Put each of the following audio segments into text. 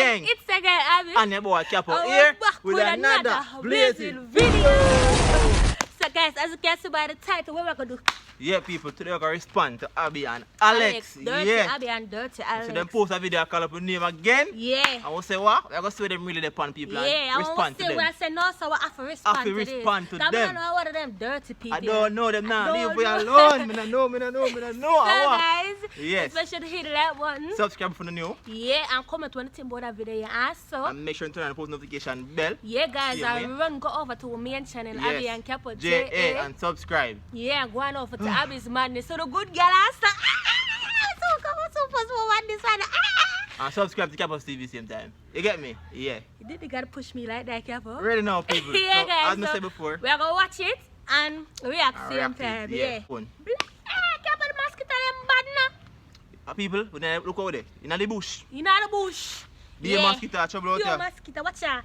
gang. It's again Abby. And your boy Capo Oh, here back with another blazing video. So guys, as you can see by the title, what we're gonna do? Yeah, people, today we're gonna respond to Abby and Alex. Dirty Yeah. Abby and Dirty Alex. So them post a video, call up a name again. Yeah. And we'll say what? We're gonna see them really depend people Yeah, and I respond want to to say them. when I say no, so I have to respond Have to to respond this. to I them. don't know what of them dirty people. I don't know them now. Don't Leave me know. alone. Me no know. So guys, Yes. especially hit that button. Subscribe for the new. Yeah, and comment when you think about that video you ask. So And make sure to turn on the post notification bell. yeah guys, Same I way. run go over to our main channel, Abby and Capo J.A. and subscribe. yeah, go on over to Abby's Madness. So the good girl answer. So come on, so supposed to want this one. And subscribe to Capo's TV same time. You get me? Yeah. You didn't gotta push me like that, Capo. Ready now, people. Yeah, so, guys, as I so said before. we are gonna watch it and react and same react to it. time. Yeah. Fun. Capo the mosquito them bad now. People, we need to look over there. In the bush. You know the bush. Be a mosquito trouble out Be a here. mosquito, watch out.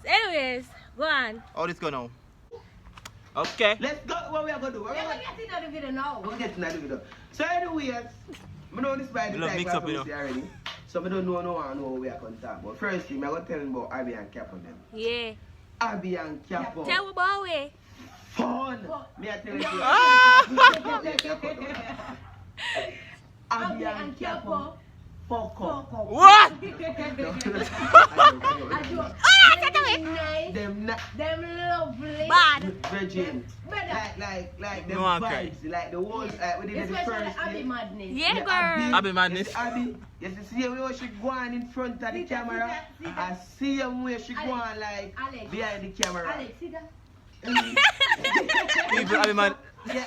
So anyways, go on. How this go now? Okay. Let's go. What we are gonna do? We're gonna get into the video now. We're getting into the video. So anyways, I know this by the Love time mix we up, you know. see already. So I don't know what we are going to talk about. Firstly, I'm going to tell them about Abby and Capo them. Yeah. Abby and Capo. Tell me about it. Fun. Me I tell you. Abby and Capo. Fuck up. What? Them lovely. Bad. Virgin. Like them No one cry. vibes. Like the whole we did the first Abby Madness. Yeah, girl. Abby Madness. Yes, Abby. Yes, you see how she go on in front of the camera. I see him where she go on like Alex. behind the camera. Alex, see that? People, Abby man. Yeah,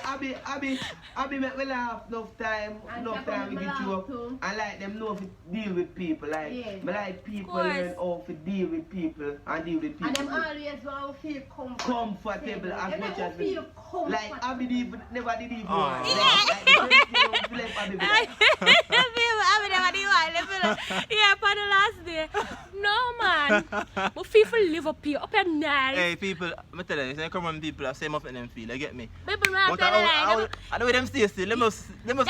Abby make me laugh enough time with the joke. And like them know to deal with people. Like Yeah. me like people Course. learn how to deal with people and deal with people. And them always want to feel comfortable as They much make as you feel comfortable. like Abby never did even Oh. want. Yeah. Like the first thing I left Abby be like, I never did one. Yeah, for the last day. No, man. But people live up here, up at night. Hey, people, I'm telling you, it's common people have same of them feel. You get me? People not But telling I know them stay still. Them must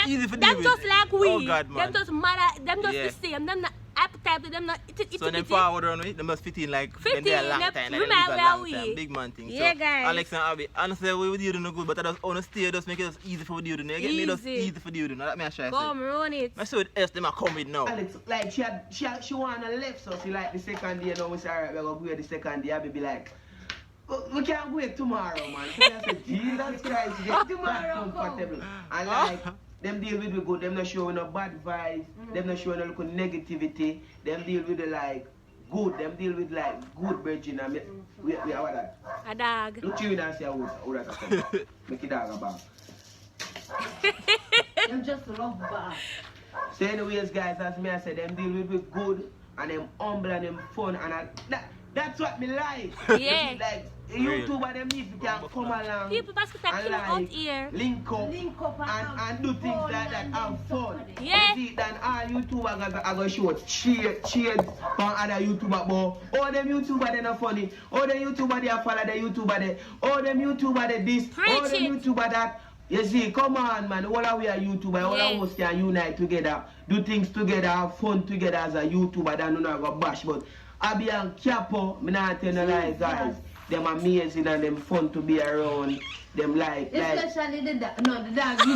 easy for deal them with. just like we. Oh God, man. Them just mad. Them just Yeah. the same. Them not appetite. Them not it. So them forward on with, they must fit in like Fit when they are in, long them time, like remember they live a where long we- time, big man thing. Yeah, So guys. Alex and Abby, honestly, we do no good, but I just on stay, just make it just easy for you to know. You get me? Just Easy. easy for you to know. That me I try to Come say. run it. I see what else them are coming now. Alex, like she wanna left, so she like the second day. Now we say alright, we're gonna go the second day. Abby be like, "Oh, we can't wait tomorrow, man." So I said, Jesus Christ, get Tomorrow comfortable. And like them deal with the good, them not showing no bad vibes, them not showing no look negativity. Them deal with the like good, them deal with like good virgin. And we are what that. A dog. Look you and say who that's a make it dog about. Them just love back. So anyways, guys, as me I said, them deal with good and them humble and them fun and that's what me like. Yeah. Like YouTuber them need to can come along People must start and killing out here. link up Link up and do things fun like that, and have them fun. stuff. Yeah. You see, then all YouTubers are going to show shades from other YouTuber, but all them YouTuber they not funny. All them YouTuber they are follow the YouTuber they. All them YouTuber they this. Preach All them it. YouTuber that. You see, come on, man. All of we are YouTuber. All Yeah. of us can unite together, do things together, have fun together as a YouTuber. Then not go bash. But Abby and Capo, me not tell no lies, guys. Them amazing and them fun to be around. Them like. Especially the dog. No, the dog. No,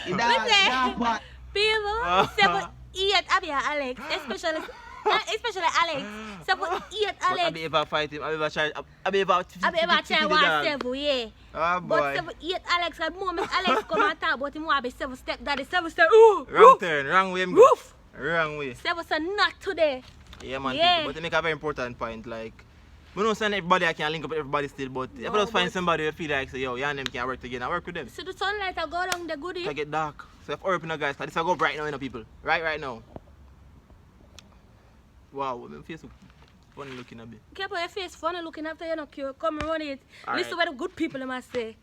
the dog part. People, seven, eat Abby and Alex, especially Alex. Seven, eat But Alex. Abby ever fight him? Abby ever try? Abby ever Abby ever try the one dog? seven, yeah. Oh But boy. seven, eat Alex. At the moment Alex come and talk about him, want to be seven step daddy, seven step. Ooh, Wrong woof, turn, wrong way. woof. Wrong way. Seven step not today. Yeah, man. Yeah. People, but they make a very important point. Like, we don't send everybody I can link up with everybody still, but if I No, just find but- somebody who feel like say, yo, you and them can work together, I work with them. So the sunlight will go down the goodie. It get dark. So if hurry up now, guys, 'cause this will go bright now, you know, people. Right now. Wow, my face look funny looking a bit. Keep on your face funny looking after you, no cute. Come run it. All Listen right. what the good people must say.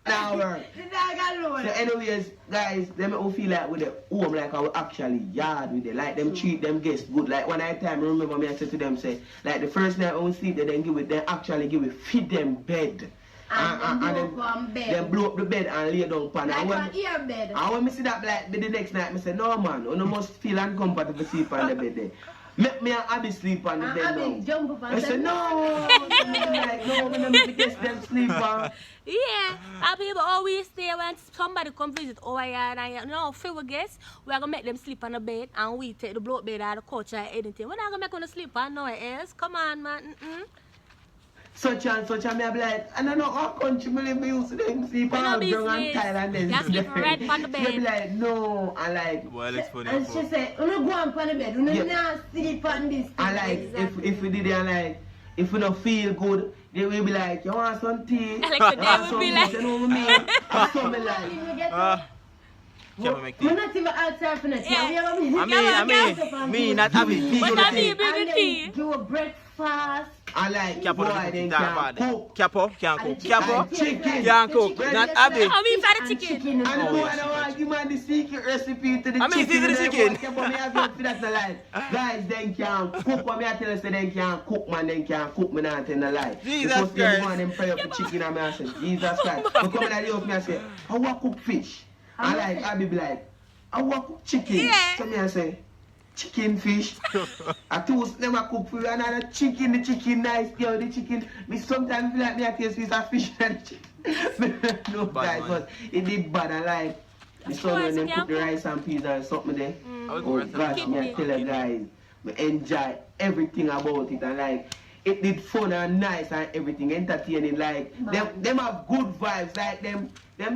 Now, The dog alone. so anyways, guys, them who feel like with the home like I actually yard with it. Like them treat them guests good. Like one night time, remember me I said to them say, like the first night I won't sleep, they then give it, they actually give it, feed them bed. And then blow up on bed. Then blow up the bed and lay down pan. Like And when- an ear bed. and when I see that like the next night, I say, no man, you must feel uncomfortable to sleep on the bed there. Make me and Abby sleep on the And bed Abby now. jump up and I say, no, like, no, I'm going to get them sleep on. Yeah, and people always say when somebody come visit our yard and no few guests, we are gonna make them sleep on the bed and we take the blow bed out of the couch or anything. We're not gonna make them sleep on nowhere else. Come on, man. Such and such, and me be like, and I know our country, me live used to them sleep We on no ground and business. tile and then You sleep right on the They be bed. like, no, and like, Well, it's funny. And she said, you go on the bed, you Yeah. not sleep on this. and like, if we did it, and like, if we don't feel good, they will be like, you want some tea? Like, You they want will some be this? like- You know what I mean? And so me like, You get Ah, can't make We're tea. not even outside for nothing. Yeah. We have a Me, not Abby. Tea. But I mean, And bring the tea. do a breakfast. and like, Capo boy, doesn't they talk can about it. cook. Capo can't cook. And the Capo chicken. can't cook. Not Abby. I mean, for the And chicken. And the Oh, boy, yeah, I don't want to give man the secret recipe to the I mean, chicken. secret and chicken. everyone. But me have you for that no lie. Guys, they can cook. What me I tell you, say they can cook, man. They can cook. Me not tell no lie. Jesus Because Christ. them want them pray up for chicken and me I say, Jesus Christ. But come in at the house, me I say, I want cook fish. And like, I be like, I want cook chicken. Yeah. So me I say, chicken, fish. I toast them I cook for you. Another chicken, the chicken nice. Yo, the chicken. Me sometimes feel like me I taste piece of fish and the chicken. No, Bad guys, man. but it did bad and like the son course, when them yeah. cook the rice and peas and something there. I was Oh going to gosh, say, me I tell you guys, me enjoy everything about it and like it did fun and nice and everything, entertaining. Like them have good vibes, like them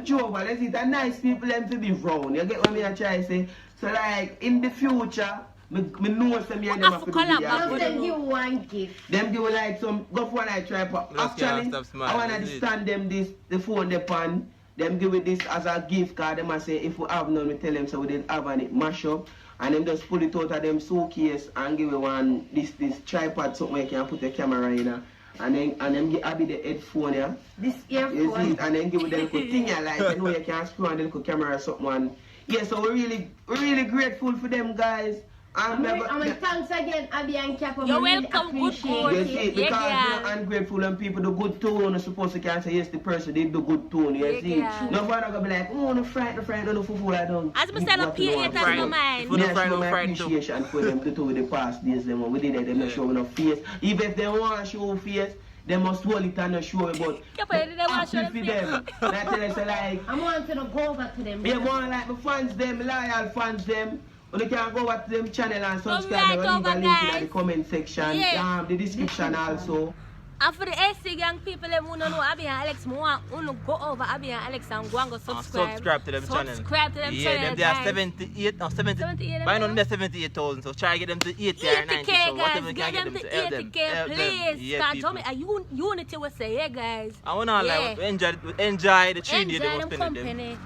Jehovah, let's it a nice people them to be round. You get what me I try to say? So like in the future, me know some me and them have to do collab, video. but I'll we send you one gift. Them give like some go for one I try but Just can't actually stop smiling, I wanna is it? stand them this the phone they pan. Them give it this as a gift card. Them I say if we have none we tell them so we didn't have and it mash up. And them just pull it out of them suitcase and give it one this tripod something where you can put the camera in and then give Abby the headphone yeah. This You see earphone. it and then give it the little thing yeah, like you know you can screw on the little camera or something and yeah so we're really grateful for them guys. And I'm thanks again, Abby and Capo. You're We really welcome, good appreciate boy. you it. see, because Yeah, you're ungrateful when people do good tone, you're supposed to can say, yes, the person did the good tone, you Yeah, see. yeah. No one gonna be like, oh, no fright, no fool, I don't. As we said, up here, it has no mind. We Me don't I fright, show no my fright too. appreciation for them to do the past days, them, we did it, them not show no face. Even if they want to show face, they must hold it and not show it, but Yeah, but they don't want to show happy the for them. And I tell you, so like, I want to go over to them. yeah, more like my fans them, loyal fans them. When you can go over to them channel and subscribe, right leave a over, link in guys. the comment section, Yeah. the description also. And for the SC gang people, them who don't know Abby and Alex, I want to go over Abby and Alex and go and go subscribe. Subscribe to them channel. Subscribe to them Yeah, channel, them they are guys. 78, no 70. 78, By now them they're 78,000, so try to get them to 80 or 90. 80K, So guys. whatever we Get can them to help 80K, help them. please. Yeah, Start people. me a unity will say, yeah, guys. I wanna Yeah. like enjoy the 3 days Enjoy they was them spending them. company.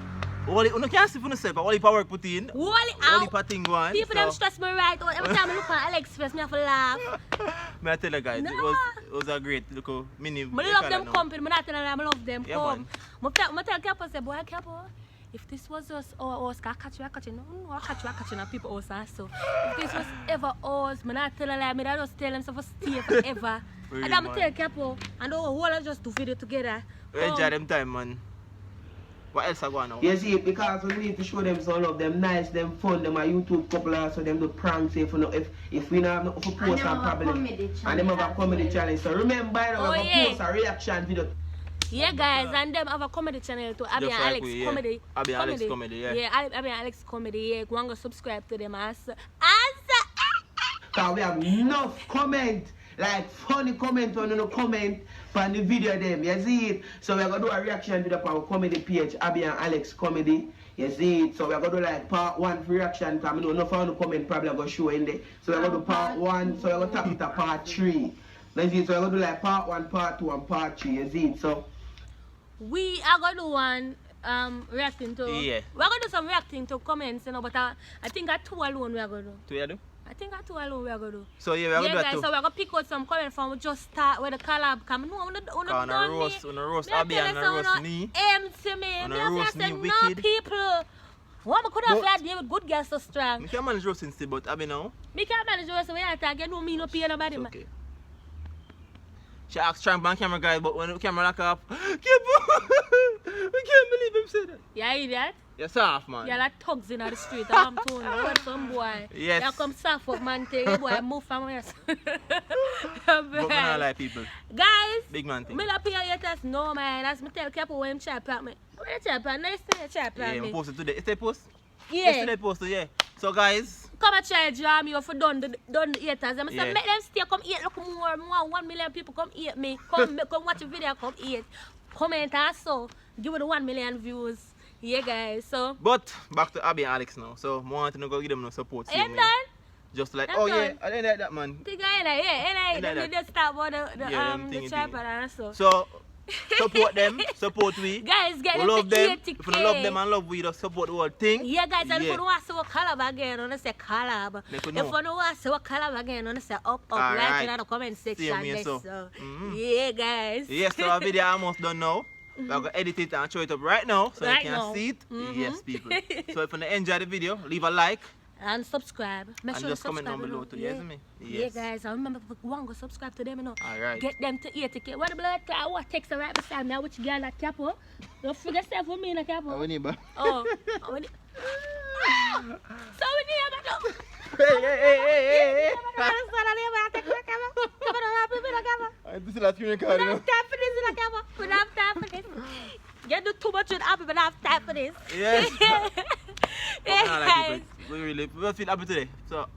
Only you can't see for yourself, but only power put in. Wall it Only out. patting one. People them stress me right out. Every time I look at Alex face, me have to laugh. May I tell you guys, No. it was a great little mini. I love them company. I not telling them I love them. Yeah, Come. I tell Capo, say, boy, Capo, if this was us or us, I catch you. No, I catch you, and people us also. If this was ever us, I not telling them, I just tell them so for stay forever. Really, And I'm man. tell Capo, and the whole of just do video together. We enjoy them time, man. What else I go on now? You see, because we need to show them some love, them nice, them fun, them a YouTube couple also, them do pranks if we not have nothing to And post them and have a probably. comedy And them have a channel comedy as well. channel. So remember, I Oh, have yeah. a post a reaction video. Yeah, guys, and them have a comedy channel too. Abby Just and like Alex we, yeah. comedy. Abby and Alex comedy, yeah. Yeah, Abby and Alex comedy. Yeah, go and go subscribe to them as. Because we have enough comment, like funny comment on the comment from the video them, you see it? So we're going to do a reaction video for our comedy page, Abby and Alex comedy. You see it? So we're going to do like part 1 for reaction, because I know enough of the comment probably going to show in there. So we're going to do part 1, so we're going to tap it to part 3. You see it? So we're going to do like part 1, part 2, and part 3, you see it? So We are gonna do one reacting to. Yeah. We're gonna do some reacting to comments, you know, but I think at 2 alone we are gonna do. Do you do? I think at 2 alone we are gonna do. So yeah, we are Yeah, gonna do guys, that so too. we're gonna pick out some comments from just start with the collab. Come, no, On a roast Abby and a roast me. Empty me. On Me a have roast to say, me no wicked. people. What me could have But- had deal with good girls so strong. I can't manage roasting still, but Abby now. Me can't manage the rest of the time. You know me no pay nobody. It's Man. okay. She asked tramp on camera guys, but when the camera lock up, we can't believe him said that. Yeah, idiot. You're soft, man. Yeah, like thugs in the street. I'm telling you, what some boy. Yes. You come soft up, man. Tell you, boy, move from here. But we not like people. Guys, Big man thing. me not pay haters, no man. That's me tell Capo when him chat at me. When you chat at me, nice thing you chat Yeah, at we me. posted today. Is they post? Yeah. Yesterday posted, yeah. So guys, Come and try to draw me off for done the haters. I'm Yeah. say make them stay, come eat, look more. 1 million people come eat me. Come watch a video, come eat. Comment also. Give it 1 million views. Yeah, guys. So, but back to Abby and Alex now. So I want to go give them no support. see I'm me. done. Just like, I'm oh yeah, done. I didn't like that man. Think I ain't yeah, Ain't let me that- just start about the thingy, tripod and so. So support them, support we. Guys, get We them love to them. 80K. If you don't love them and love we, just support the whole thing. Yeah, guys, and if Yeah. you don't want to see what collab again, on say collab. Let If you you know. don't want to see what collab again, on say up, Alright. like in the comment section. Same here, There, so. so. Mhm. Yeah, guys. Yes, so our video almost done now. We're going to edit it and show it up right now so Right you can now. see it. Mhm. Yes, people. So if you enjoy the video, leave a like And subscribe. Make and sure just you comment subscribe. down below you too. know. Yes, me? Yeah, Yes. guys, I remember one go subscribe to them, you know. Alright. Get them to 80K. What the blood clot? What takes the right beside me? Which girl that capo? Don't forget yourself with me in a capo. We need, but... Oh, we need. So we need a man. Hey. Come on, This is last screen card, we don't have time for this in a camera. We don't have time for this. You do too much with Abby, but I have time for this. Yes. Yeah, guys. We feel happy today. So,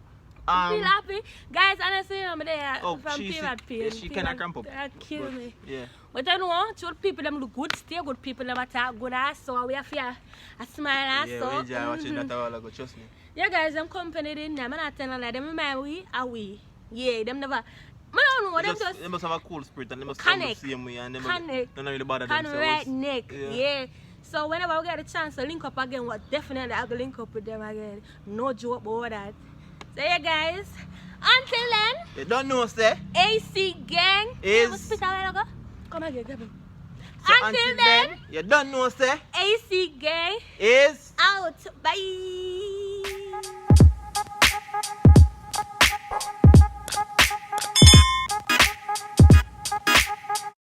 Feel happy. Guys, honestly, I'm there Oh, from she Pyramid Pain. cannot cramp up. That kill me. yeah. But I know, show people them look good, stay good, people them attack good ass, so we have here a smile ass, Yeah, so. we enjoy watching that a while ago, trust me. Yeah, guys, them company in them, I'm not telling like them, my we, are we. Yeah, them never. I don't know, them just. They must have a cool spirit and they must Connect. the same way and they Connect. don't really bother Kind themselves. right neck, Yeah. yeah. So whenever we get a chance to link up again, what definitely I'll link up with them again. No joke about that. So yeah, guys. Until then, You don't know, say. AC gang Is- What's the while ago? Come again, come on. So Until then, you don't know, say. AC gang Is. out. Bye.